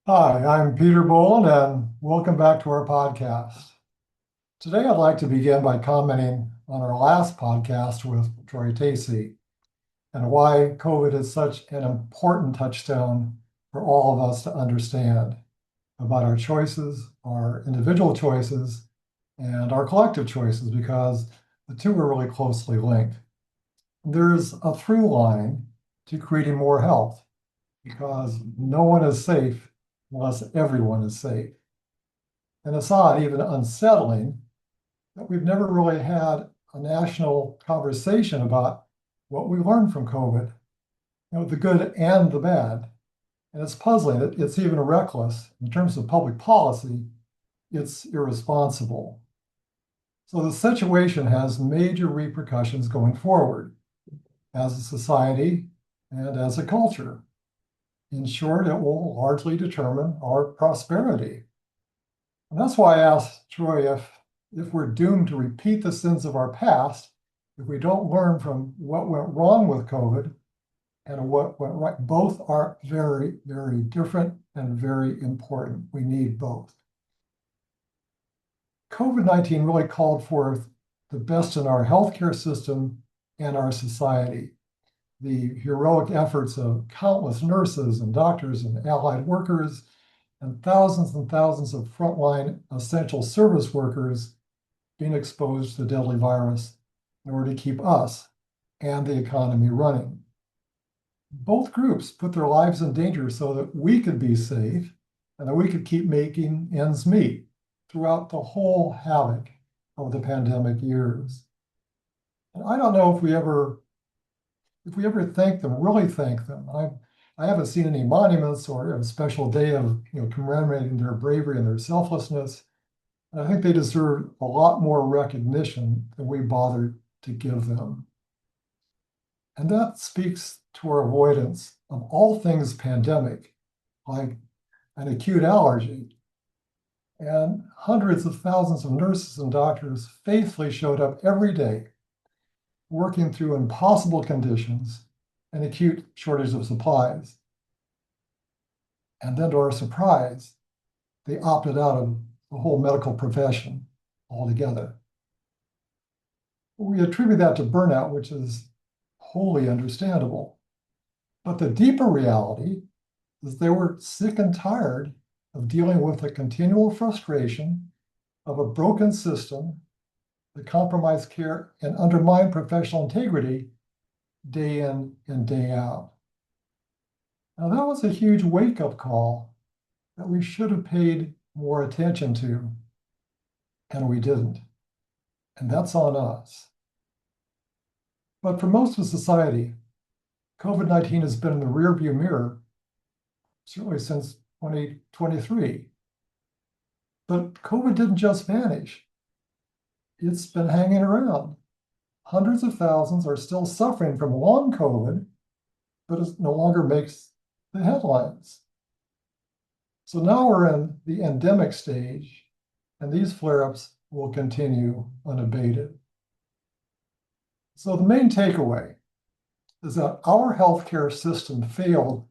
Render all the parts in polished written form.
Hi, I'm Peter Boland, and welcome back to our podcast. Today, I'd like to begin by commenting on our last podcast with Troy Tacey and why COVID is such an important touchstone for all of us to understand about our choices, our individual choices, and our collective choices, because the two are really closely linked. There's a through line to creating more health because no one is safe unless everyone is safe. And it's odd, even unsettling, that we've never really had a national conversation about what we learned from COVID, the good and the bad. And it's puzzling. It's even reckless in terms of public policy. It's irresponsible. So the situation has major repercussions going forward as a society and as a culture. In short, it will largely determine our prosperity. And that's why I asked Troy if we're doomed to repeat the sins of our past, if we don't learn from what went wrong with COVID and what went right. Both are very, very different and very important. We need both. COVID-19 really called forth the best in our healthcare system and our society. The heroic efforts of countless nurses and doctors and allied workers and thousands of frontline essential service workers being exposed to the deadly virus in order to keep us and the economy running. Both groups put their lives in danger so that we could be safe and that we could keep making ends meet throughout the whole havoc of the pandemic years. And I don't know if we ever thank them, really thank them. I haven't seen any monuments or a special day of commemorating their bravery and their selflessness. And I think they deserve a lot more recognition than we bothered to give them. And that speaks to our avoidance of all things pandemic, like an acute allergy. And hundreds of thousands of nurses and doctors faithfully showed up every day, working through impossible conditions and acute shortage of supplies. And then to our surprise, they opted out of the whole medical profession altogether. We attribute that to burnout, which is wholly understandable. But the deeper reality is they were sick and tired of dealing with the continual frustration of a broken system that compromised care and undermined professional integrity day in and day out. Now, that was a huge wake-up call that we should have paid more attention to, and we didn't. And that's on us. But for most of society, COVID-19 has been in the rearview mirror, certainly since 2023. But COVID didn't just vanish. It's been hanging around. Hundreds of thousands are still suffering from long COVID, but it no longer makes the headlines. So now we're in the endemic stage, and these flare-ups will continue unabated. So the main takeaway is that our healthcare system failed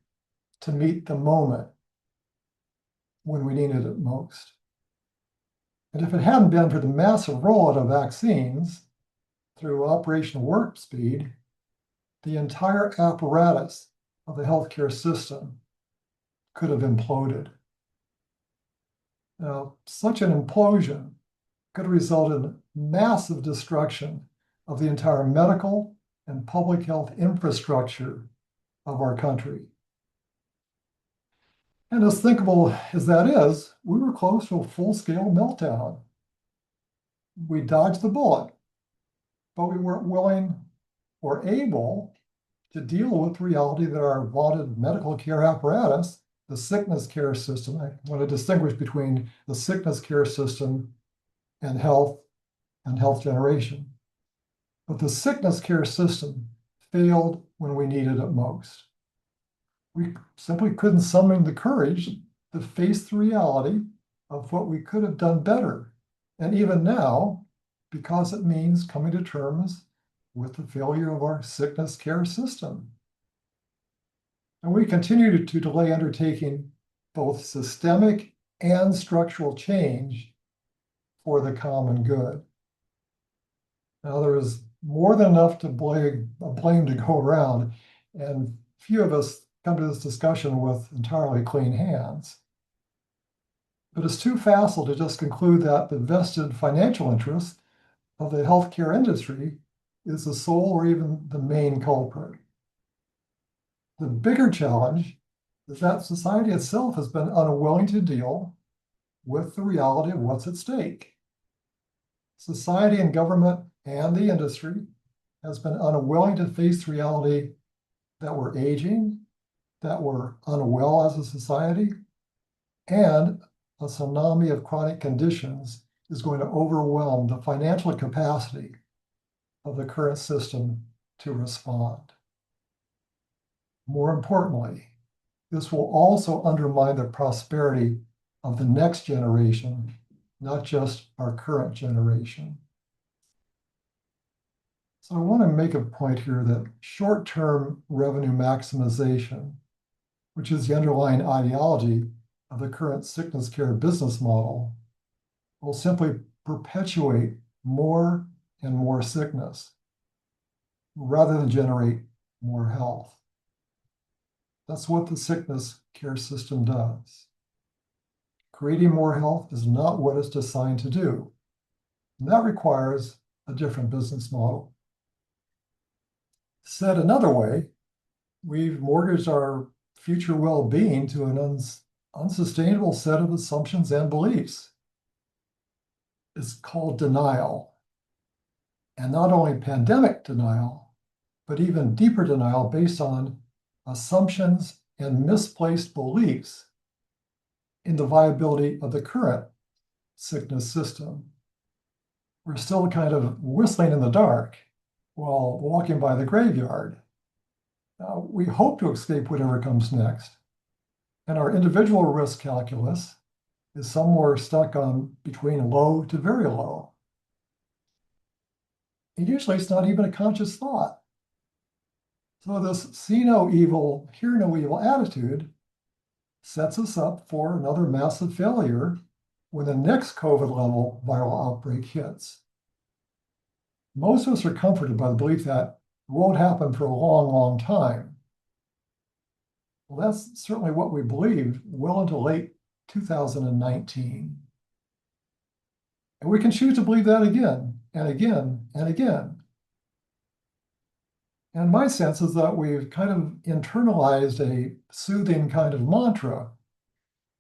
to meet the moment when we needed it most. And if it hadn't been for the massive rollout of vaccines through Operation Warp Speed, the entire apparatus of the healthcare system could have imploded. Now, such an implosion could result in massive destruction of the entire medical and public health infrastructure of our country. And as thinkable as that is, we were close to a full-scale meltdown. We dodged the bullet, but we weren't willing or able to deal with the reality that our vaunted medical care apparatus, the sickness care system, I want to distinguish between the sickness care system and health generation. But the sickness care system failed when we needed it most. We simply couldn't summon the courage to face the reality of what we could have done better. And even now, because it means coming to terms with the failure of our sickness care system. And we continue to delay undertaking both systemic and structural change for the common good. Now, there is more than enough to blame to go around, and few of us come to this discussion with entirely clean hands. But it's too facile to just conclude that the vested financial interest of the healthcare industry is the sole or even the main culprit. The bigger challenge is that society itself has been unwilling to deal with the reality of what's at stake. Society and government and the industry has been unwilling to face the reality that we're aging, that we're unwell as a society, and a tsunami of chronic conditions is going to overwhelm the financial capacity of the current system to respond. More importantly, this will also undermine the prosperity of the next generation, not just our current generation. So I want to make a point here that short-term revenue maximization, which is the underlying ideology of the current sickness care business model, will simply perpetuate more and more sickness rather than generate more health. That's what the sickness care system does. Creating more health is not what it's designed to do. And that requires a different business model. Said another way, we've mortgaged our future well-being to an unsustainable set of assumptions and beliefs. It's called denial. And not only pandemic denial, but even deeper denial based on assumptions and misplaced beliefs in the viability of the current sickness system. We're still kind of whistling in the dark while walking by the graveyard. We hope to escape whatever comes next. And our individual risk calculus is somewhere stuck on between low to very low. And usually it's not even a conscious thought. So this see no evil, hear no evil attitude sets us up for another massive failure when the next COVID level viral outbreak hits. Most of us are comforted by the belief that it won't happen for a long, long time. Well, that's certainly what we believed well into late 2019. And we can choose to believe that again and again and again. And my sense is that we've kind of internalized a soothing kind of mantra.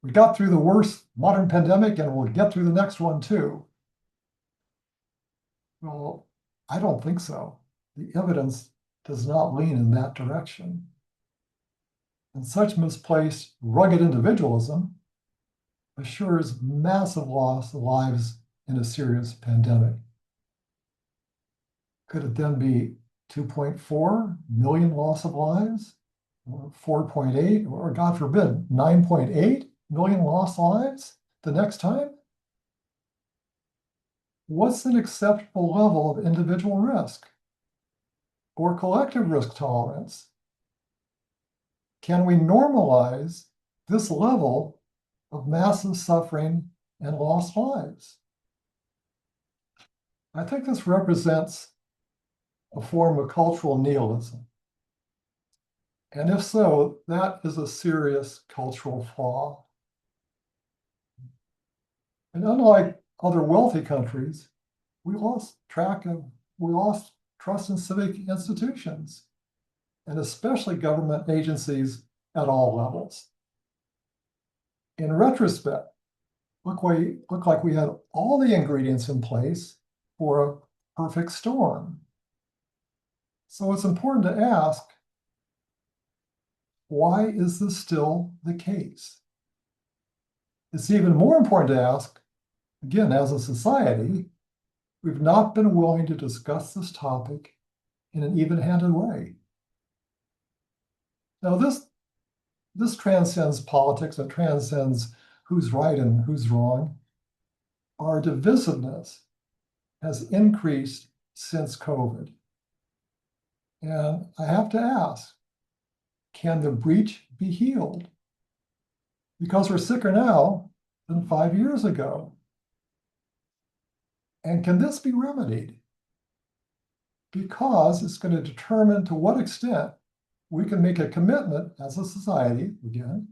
We got through the worst modern pandemic and we'll get through the next one too. Well, I don't think so. The evidence does not lean in that direction. And such misplaced, rugged individualism assures massive loss of lives in a serious pandemic. Could it then be 2.4 million loss of lives, or 4.8, or God forbid, 9.8 million lost lives the next time? What's an acceptable level of individual risk or collective risk tolerance? Can we normalize this level of massive suffering and lost lives? I think this represents a form of cultural nihilism. And if so, that is a serious cultural flaw. And unlike other wealthy countries, we lost trust in civic institutions, and especially government agencies at all levels. In retrospect, look like we had all the ingredients in place for a perfect storm. So it's important to ask, why is this still the case? It's even more important to ask, again, as a society, we've not been willing to discuss this topic in an even-handed way. Now, this transcends politics, it transcends who's right and who's wrong. Our divisiveness has increased since COVID. And I have to ask, can the breach be healed? because we're sicker now than 5 years ago. And can this be remedied? Because it's going to determine to what extent we can make a commitment as a society, again,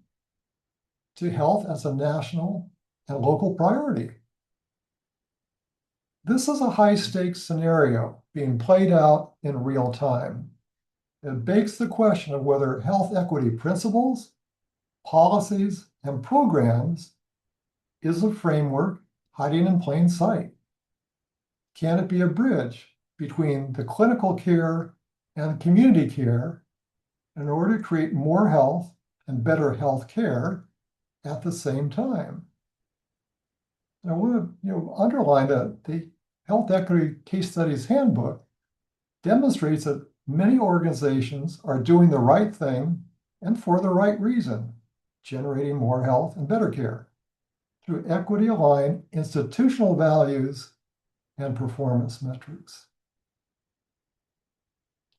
to health as a national and local priority. This is a high-stakes scenario being played out in real time. It begs the question of whether health equity principles, policies, and programs is a framework hiding in plain sight. Can it be a bridge between the clinical care and community care in order to create more health and better health care at the same time? And I want to underline that the Health Equity Case Studies Handbook demonstrates that many organizations are doing the right thing and for the right reason, generating more health and better care through equity-aligned institutional values and performance metrics.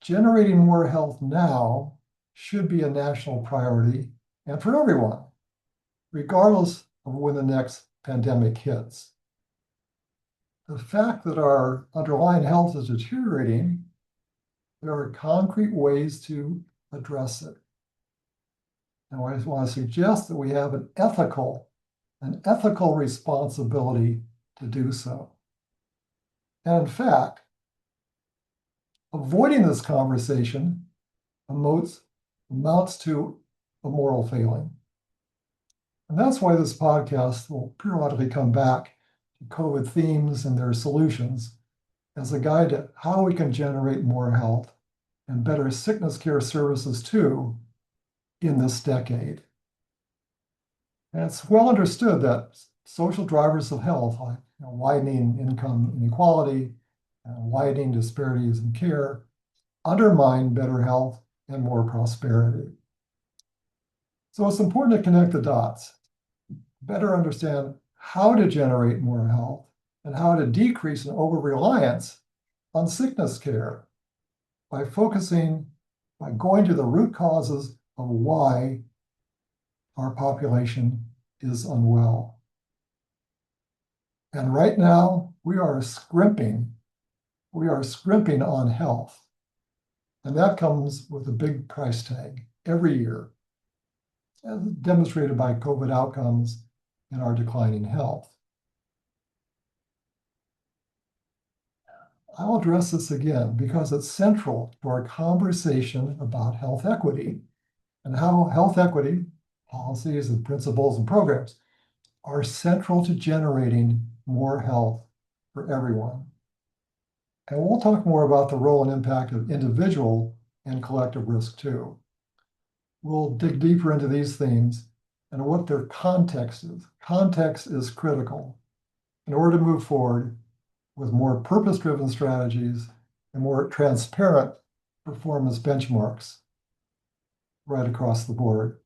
Generating more health now should be a national priority and for everyone, regardless of when the next pandemic hits. The fact that our underlying health is deteriorating, there are concrete ways to address it. Now, I just want to suggest that we have an ethical responsibility to do so. And in fact, avoiding this conversation amounts to a moral failing. And that's why this podcast will periodically come back to COVID themes and their solutions as a guide to how we can generate more health and better sickness care services too in this decade. And it's well understood that social drivers of health, like widening income inequality, widening disparities in care, undermine better health and more prosperity. So it's important to connect the dots, better understand how to generate more health and how to decrease an over-reliance on sickness care by going to the root causes of why our population is unwell. And right now, we are scrimping on health. And that comes with a big price tag every year, as demonstrated by COVID outcomes and our declining health. I'll address this again because it's central to our conversation about health equity and how health equity policies and principles and programs are central to generating more health for everyone. And we'll talk more about the role and impact of individual and collective risk too. We'll dig deeper into these themes and what their context is. Context is critical in order to move forward with more purpose-driven strategies and more transparent performance benchmarks right across the board.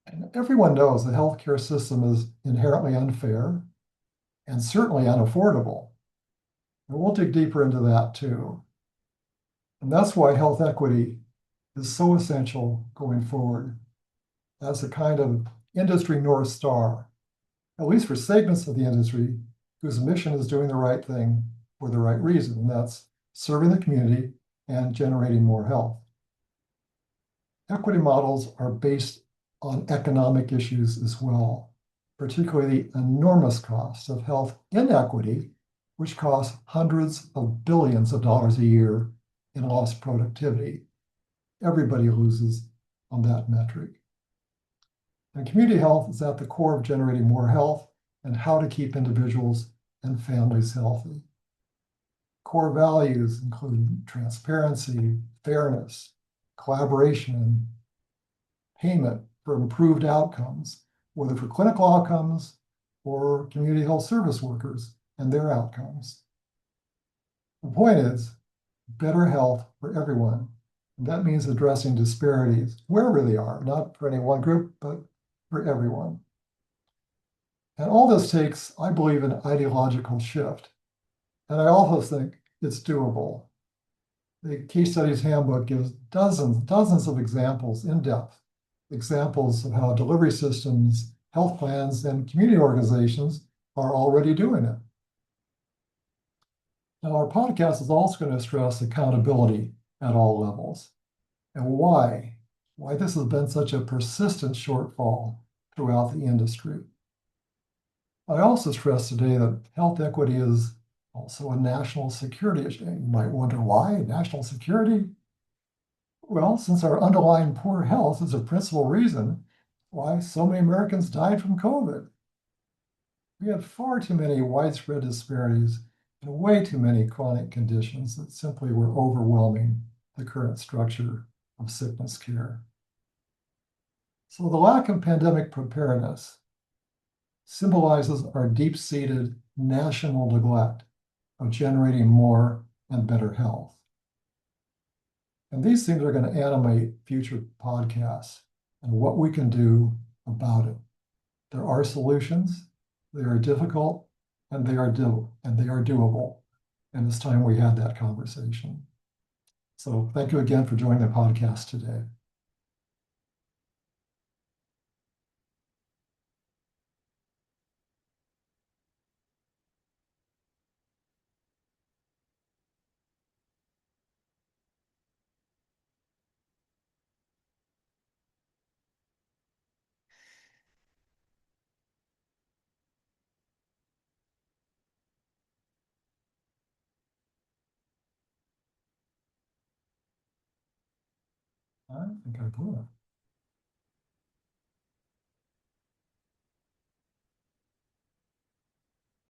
And everyone knows the healthcare system is inherently unfair and certainly unaffordable. And we'll dig deeper into that too. And that's why health equity is so essential going forward as a kind of industry North Star, at least for segments of the industry whose mission is doing the right thing for the right reason, and that's serving the community and generating more health. Equity models are based on economic issues as well, particularly the enormous cost of health inequity, which costs hundreds of billions of dollars a year in lost productivity. Everybody loses on that metric. And community health is at the core of generating more health and how to keep individuals and families healthy. Core values include transparency, fairness, collaboration, and payment for improved outcomes, whether for clinical outcomes or community health service workers and their outcomes. The point is better health for everyone. And that means addressing disparities wherever they are, not for any one group, but for everyone. And all this takes, I believe, an ideological shift. And I also think it's doable. The Case Studies Handbook gives dozens of examples in depth examples of how delivery systems, health plans, and community organizations are already doing it. Now, our podcast is also going to stress accountability at all levels and why this has been such a persistent shortfall throughout the industry. I also stress today that health equity is also a national security issue. You might wonder why national security? Well, since our underlying poor health is a principal reason why so many Americans died from COVID. We had far too many widespread disparities and way too many chronic conditions that simply were overwhelming the current structure of sickness care. So the lack of pandemic preparedness symbolizes our deep-seated national neglect of generating more and better health. And these things are going to animate future podcasts and what we can do about it. There are solutions, they are difficult, and they are doable. And it's time we had that conversation. So thank you again for joining the podcast today. I think I blew it.